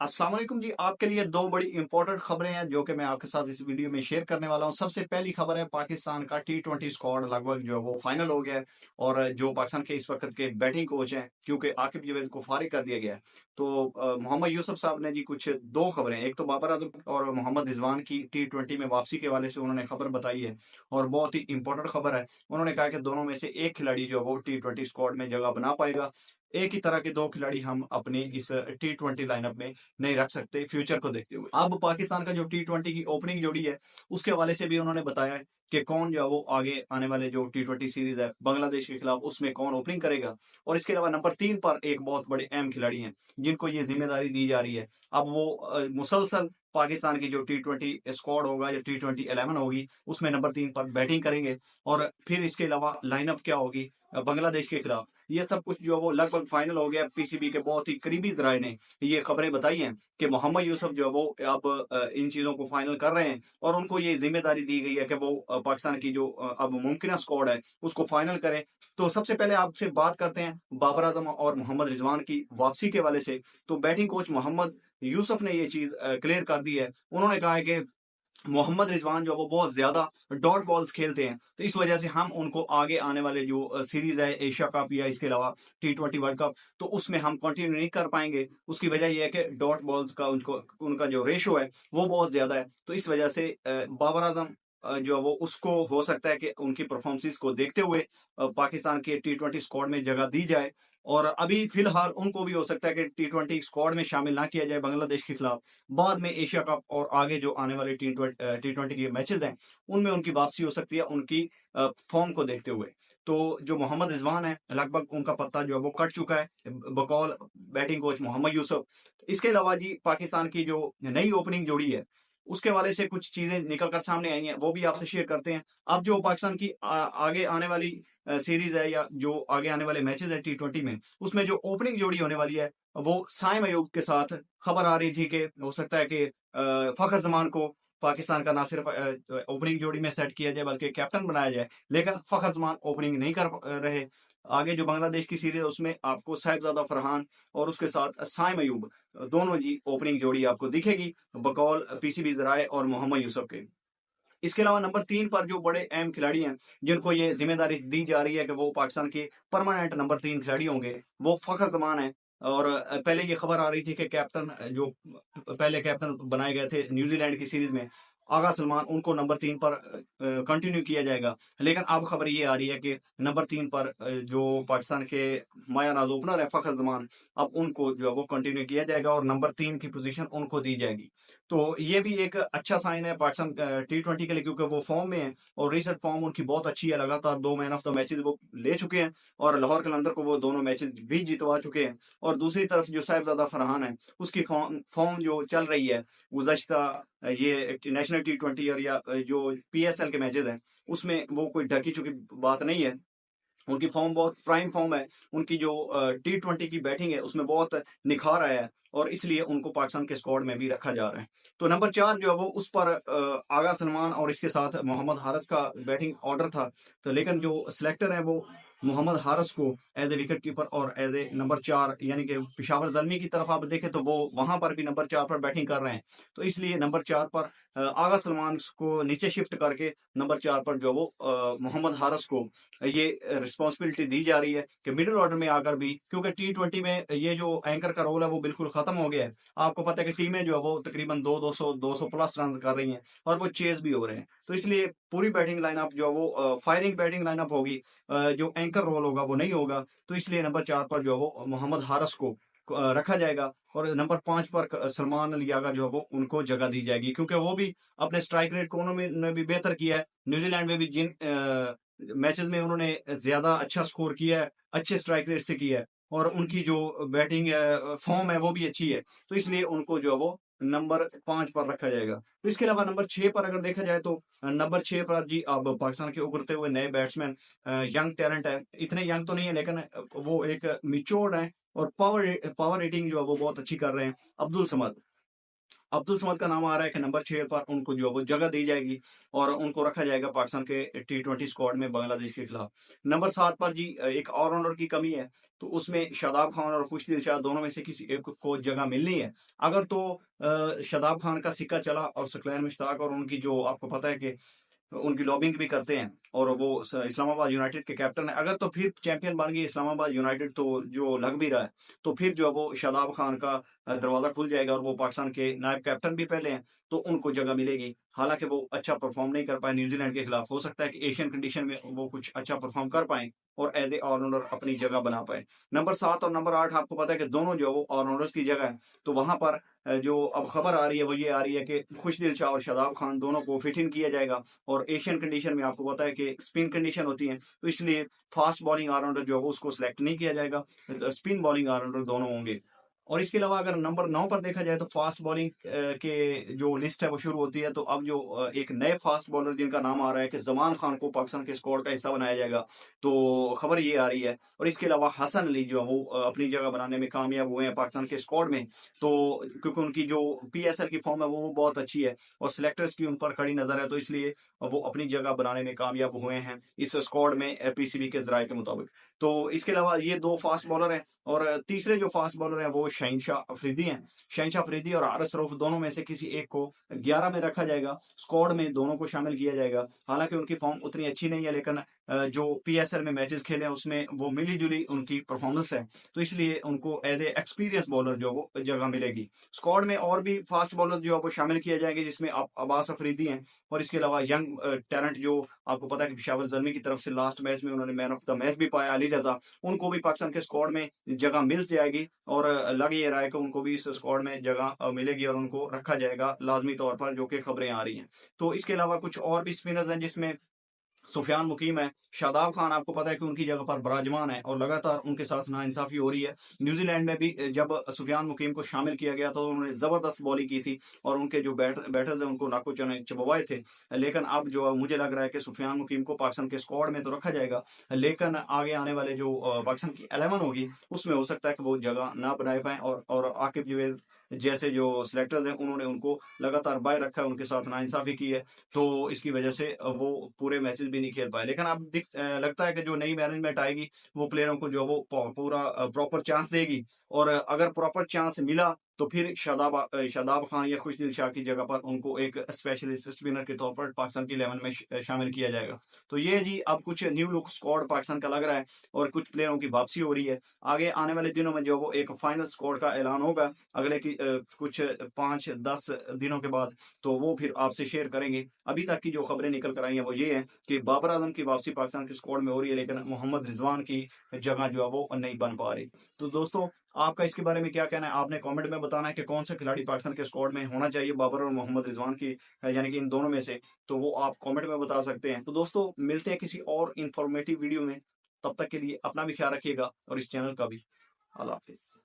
अस्सलाम वालेकुम जी। आपके लिए दो बड़ी इंपॉर्टेंट खबरें हैं जो कि मैं आपके साथ इस वीडियो में शेयर करने वाला हूं। सबसे पहली खबर है पाकिस्तान का टी20 स्क्वाड लगभग जो है वो फाइनल हो गया है। और जो पाकिस्तान के इस वक्त के बैटिंग कोच हैं, क्योंकि आकिब जावेद को फारिग कर दिया गया है, तो मोहम्मद यूसुफ साहब ने जी कुछ दो खबरें, एक तो बाबर आजम और मोहम्मद रिजवान की टी20 में वापसी के हवाले से उन्होंने खबर बताई है। और बहुत ही इंपॉर्टेंट खबर है। उन्होंने कहा कि दोनों में से एक खिलाड़ी जो है वो टी20 स्क्वाड में जगह बना पाएगा। एक ही तरह के दो खिलाड़ी हम अपनी इस टी20 लाइनअप में नहीं रख सकते फ्यूचर को देखते हुए। अब पाकिस्तान का जो टी20 की ओपनिंग जोड़ी है, उसके हवाले से भी उन्होंने बताया है कि कौन जो है वो आगे आने वाले जो टी20 सीरीज है बांग्लादेश के खिलाफ, उसमें कौन ओपनिंग करेगा। और इसके अलावा नंबर 3 पर एक बहुत बड़े अहम खिलाड़ी हैं जिनको ये जिम्मेदारी दी जा रही है। अब वो मुसलसल पाकिस्तान की जो टी20 स्क्वाड होगा या टी20 11 होगी, उसमें नंबर 3 पर बैटिंग करेंगे। और फिर इसके अलावा लाइनअप क्या होगी बांग्लादेश के खिलाफ, ये सब कुछ जो है वो लगभग फाइनल हो गया। पीसीबी के बहुत ही करीबी जराये ने ये खबरें बताई हैं कि मोहम्मद यूसुफ जो है वो अब इन चीजों को फाइनल कर रहे हैं और उनको ये जिम्मेदारी दी गई है कि वो पाकिस्तान की जो अब मुमकिन स्क्वाड है उसको फाइनल करें। तो सबसे पहले आपसे बात करते हैं बाबर आजम और मोहम्मद रिजवान की वापसी के वाले से। तो बैटिंग कोच मोहम्मद यूसुफ ने ये चीज क्लियर कर दी है। उन्होंने कहा है कि मोहम्मद रिजवान जो है वो बहुत ज्यादा डॉट बॉल्स खेलते हैं, तो इस वजह से हम उनको आगे आने वाले जो सीरीज है एशिया कप या इसके अलावा टी20 वर्ल्ड कप, तो उसमें हम कंटिन्यू नहीं कर पाएंगे। उसकी वजह यह है कि डॉट बॉल्स का उनको उनका जो रेशो है वो बहुत ज्यादा है। तो इस वजह से बाबर आजम जो है वो उसको हो सकता है कि उनकी परफॉर्मेंस को देखते हुए पाकिस्तान के टी20 स्क्वाड में जगह दी जाए। और अभी फिलहाल उनको भी हो सकता है कि टी20 स्क्वाड में शामिल ना किया जाए बांग्लादेश के खिलाफ। बाद में एशिया कप और आगे जो आने वाले टी20 के मैचेस हैं, उनमें उनकी वापसी हो सकती है उनकी फॉर्म को देखते हुए। तो जो मोहम्मद रिजवान है, लगभग उनका पत्ता जो है वो कट चुका है बकौल बैटिंग कोच मोहम्मद यूसुफ। इसके अलावा जी पाकिस्तान की जो नई ओपनिंग जोड़ी है, उसके हवाले से कुछ चीजें निकल कर सामने आई हैं, वो भी आपसे शेयर करते हैं। अब जो पाकिस्तान की आगे आने वाली सीरीज है या जो आगे आने वाले मैचेस है टी20 में, उसमें जो ओपनिंग जोड़ी होने वाली है वो साइम अयूब के साथ। खबर आ रही थी कि हो सकता है कि फखर जमान को पाकिस्तान का ना सिर्फ ओपनिंग जोड़ी में सेट किया जाए बल्कि कैप्टन बनाया जाए, लेकिन फखर जमान ओपनिंग नहीं कर रहे। आगे जो बांग्लादेश की सीरीज है उसमें आपको साहिबजादा फरहान और उसके साथ साइम अयूब, दोनों जी ओपनिंग जोड़ी आपको दिखेगी बकौल पीसीबी जराए और मोहम्मद यूसुफ के। इसके अलावा नंबर 3 पर जो बड़े अहम खिलाड़ी हैं जिनको ये जिम्मेदारी दी जा रही है कि वो पाकिस्तान के परमानेंट नंबर 3 खिलाड़ी होंगे, वो फखर जमान है। और पहले ये खबर आ रही थी कि कैप्टन जो पहले कैप्टन बनाए गए थे न्यूजीलैंड की सीरीज में, आगा सलमान, उनको नंबर 3 पर कंटिन्यू किया जाएगा। लेकिन अब खबर ये आ रही है कि नंबर 3 पर जो पाकिस्तान के माया नाज ओपनर है फखर जमान, अब उनको जो है वो कंटिन्यू किया जाएगा और नंबर 3 की पोजीशन उनको दी जाएगी। तो ये भी एक अच्छा साइन है पाकिस्तान टी20 के लिए, क्योंकि वो फॉर्म में है और रिसेंट फॉर्म उनकी बहुत अच्छी है। लगातार 2 मैन ऑफ द मैचेस वो ले चुके हैं और लाहौर कलंदर को वो दोनों मैचेस भी जितवा चुके हैं। और दूसरी तरफ जो साहिबजादा फरहान है, उसकी फॉर्म फॉर्म जो चल रही है गुज़श्ता ये नेशनल टी20 और या जो पीएसएल के मैचेस हैं, उसमें वो कोई ढकी चुकी बात नहीं है। उनकी फॉर्म बहुत प्राइम फॉर्म है। उनकी जो टी20 की बैटिंग है उसमें बहुत निखार आया है और इसलिए उनको पाकिस्तान के स्क्वाड में भी रखा जा रहा है। तो नंबर 4 जो है वो उस पर आगा सलमान और इसके साथ मोहम्मद हारिस का बैटिंग ऑर्डर था। तो लेकिन जो सिलेक्टर है वो मोहम्मद हारिस को एज ए विकेट कीपर और एज ए नंबर 4 यानी कि पिशावर जलमी की तरफ आप देखें तो वो वहां पर भी नंबर 4 पर बैटिंग कर रहे हैं। तो इसलिए नंबर 4 पर आगा सलमान को नीचे शिफ्ट करके नंबर 4 पर जो वो मोहम्मद हारिस को ये रिस्पॉन्सिबिलिटी दी जा रही है कि मिडिल ऑर्डर में आकर भी, क्योंकि टी20 में ये जो एंकर का रोल है वो बिल्कुल खत्म हो गया है। आपको पता है कि टीमें जो है वो तकरीबन 200 प्लस रन कर रही हैं और वो चेज भी हो रहे हैं। तो इसलिए पूरी बैटिंग लाइनअप जो है वो फायरिंग बैटिंग लाइनअप होगी, जो एंकर रोल होगा वो नहीं होगा। तो इसलिए नंबर 4 पर जो है वो मोहम्मद हारिस को रखा जाएगा और नंबर 5 पर सलमान अली आगा जो है वो उनको जगह दी जाएगी, क्योंकि वो भी अपने स्ट्राइक रेट को उन्होंने भी बेहतर किया है। न्यूजीलैंड में भी जिन मैचेस में उन्होंने ज्यादा अच्छा स्कोर किया है, अच्छे स्ट्राइक रेट से किया है और उनकी जो बैटिंग फॉर्म है वो भी अच्छी है। तो इसलिए उनको जो है वो नंबर 5 पर रखा जाएगा। तो इसके अलावा नंबर 6 पर अगर देखा जाए तो नंबर 6 पर जी अब पाकिस्तान के उभरते हुए नए बैट्समैन, यंग टैलेंट है, इतने यंग तो नहीं है लेकिन वो एक मिच्योर्ड है और पावर पावर रेटिंग जो है वो बहुत अच्छी कर रहे हैं, अब्दुल समद। अब्दुल समद का नाम आ रहा है कि नंबर 6 पर उनको जो है वो जगह दी जाएगी और उनको रखा जाएगा पाकिस्तान के टी20 स्क्वाड में बांग्लादेश के खिलाफ। नंबर 7 पर जी एक ऑलराउंडर की कमी है, तो उसमें शादाब खान और खुशदिल शाह दोनों में से किसी एक को जगह मिलनी है। अगर तो शादाब खान का सिक्का चला और सुकलैन मुश्ताक और उनकी जो आपको पता है कि उनकी लॉबिंग भी करते हैं और वो इस्लामाबाद यूनाइटेड के कैप्टन है, अगर तो फिर चैंपियन बन गई इस्लामाबाद यूनाइटेड तो जो लग भी रहा है, तो फिर जो है वो शादाब खान का दरवाजा खुल जाएगा और वो पाकिस्तान के नायब कैप्टन भी पहले हैं, तो उनको जगह मिलेगी। हालांकि वो अच्छा परफॉर्म नहीं कर पाए न्यूजीलैंड के खिलाफ, हो सकता है कि एशियन कंडीशन में वो कुछ अच्छा परफॉर्म कर पाए और एज ए ऑलराउंडर अपनी जगह बना पाए। नंबर 7 और नंबर 8 आपको पता है कि दोनों जो है वो ऑलराउंडर्स की जगह है, तो वहां पर जो अब खबर आ रही है वो ये आ रही है कि खुशदिल शाह और शादाब खान दोनों को फिट इन किया जाएगा और एशियन कंडीशन में आपको पता है कि स्पिन कंडीशन होती है, तो इसलिए फास्ट बॉलिंग ऑलराउंडर जो है उसको सिलेक्ट नहीं किया जाएगा, स्पिन बॉलिंग ऑलराउंडर दोनों होंगे। और इसके अलावा अगर नंबर 9 पर देखा जाए तो फास्ट बॉलिंग के जो लिस्ट है वो शुरू होती है, तो अब जो एक नए फास्ट बॉलर जिनका नाम आ रहा है कि जमान खान को पाकिस्तान के स्क्वाड का हिस्सा बनाया जाएगा, तो खबर ये आ रही है। और इसके अलावा हसन अली जो है वो अपनी जगह बनाने में कामयाब हुए हैं पाकिस्तान के स्क्वाड में, तो क्योंकि उनकी जो पीएसएल की फॉर्म है वो बहुत अच्छी है और सिलेक्टर्स की उन पर कड़ी नजर है, तो इसलिए वो अपनी जगह बनाने में कामयाब हुए हैं इस स्क्वाड में पीसीबी के जराये के मुताबिक। तो इसके अलावा ये दो फास्ट बॉलर हैं और तीसरे जो फास्ट बॉलर हैं वो शहीनशाह अफरीदी हैं। शहीनशाह अफरीदी और आरएस रऊफ दोनों में से किसी एक को 11 में रखा जाएगा, स्क्वाड में दोनों को शामिल किया जाएगा। हालांकि उनकी फॉर्म उतनी अच्छी नहीं है, लेकिन जो पीएसएल में मैचेस खेले हैं उसमें वो मिली जुली उनकी परफॉर्मेंस है, तो इसलिए उनको एज ए एक्सपीरियंस बॉलर जो वो जगह मिलेगी। स्क्वाड में और भी फास्ट बॉलर जो है वो शामिल किए जाएंगे, जिसमें अब्बास अफरीदी हैं और इसके अलावा यंग टैलेंट जो आपको पता है कि पेशावर जल्मी की तरफ से लास्ट मैच में उन्होंने मैन ऑफ द मैच भी पाया, अली रजा, उनको भी पाकिस्तान के स्क्वाड में जगह मिल जाएगी और लग ये रहा है कि उनको भी इस स्क्वाड में जगह मिलेगी और उनको रखा जाएगा लाजमी तौर पर, जो कि खबरें आ रही हैं। तो इसके अलावा कुछ और भी स्पिनर्स हैं, जिसमें सुफियान मुकीम है, शादाब खान आपको पता है कि उनकी जगह पर बराजमान है और लगातार उनके साथ नाइंसाफी हो रही है। न्यूजीलैंड में भी जब सुफियान मुकीम को शामिल किया गया तो उन्होंने जबरदस्त बॉलिंग की थी और उनके जो बैटर्स हैं उनको नाको चने चबवाए थे, लेकिन अब जो मुझे लग रहा है कि सुफियान मुकीम को पाकिस्तान के स्क्वाड में तो रखा जाएगा, लेकिन आगे आने वाले जो पाकिस्तान की 11 होगी उसमें हो सकता है कि वो जगह ना बनाए पाए और आकिब जवेद जैसे जो सिलेक्टर्स हैं उन्होंने उनको लगातार बाय रखा है, उनके साथ नाइंसाफी की है, तो इसकी वजह से वो पूरे मैचेस भी नहीं खेल पाए। लेकिन अब लगता है कि जो नई मैनेजमेंट आएगी वो प्लेयरों को जो वो पूरा प्रॉपर चांस देगी और अगर प्रॉपर चांस मिला तो फिर शादाब खान या खुशदिल शाह की जगह पर उनको एक स्पेशलिस्ट स्पिनर के तौर पर पाकिस्तान की 11 में शामिल किया जाएगा। तो ये जी अब कुछ न्यू लुक स्क्वाड पाकिस्तान का लग रहा है और कुछ प्लेयरों की वापसी हो रही है। आगे आने वाले दिनों में जो वो एक फाइनल स्क्वाड का ऐलान होगा अगले की कुछ 5-10 दिनों के बाद, तो वो फिर आपसे शेयर करेंगे। अभी तक की जो खबरें निकल कर आई हैं वो ये है कि बाबर आजम की वापसी पाकिस्तान के स्क्वाड में हो रही है, लेकिन मोहम्मद रिजवान की जगह जो है वो नहीं बन पा रही। तो दोस्तों, आपका इसके बारे में क्या कहना है? आपने कमेंट में बताना है कि कौन सा खिलाड़ी पाकिस्तान के स्क्वाड में होना चाहिए, बाबर और मोहम्मद रिजवान की, यानी कि इन दोनों में से, तो वो आप कमेंट में बता सकते हैं। तो दोस्तों, मिलते हैं किसी और इंफॉर्मेटिव वीडियो में, तब तक के लिए अपना भी ख्याल रखिएगा और इस चैनल का भी। अल्लाह हाफिज।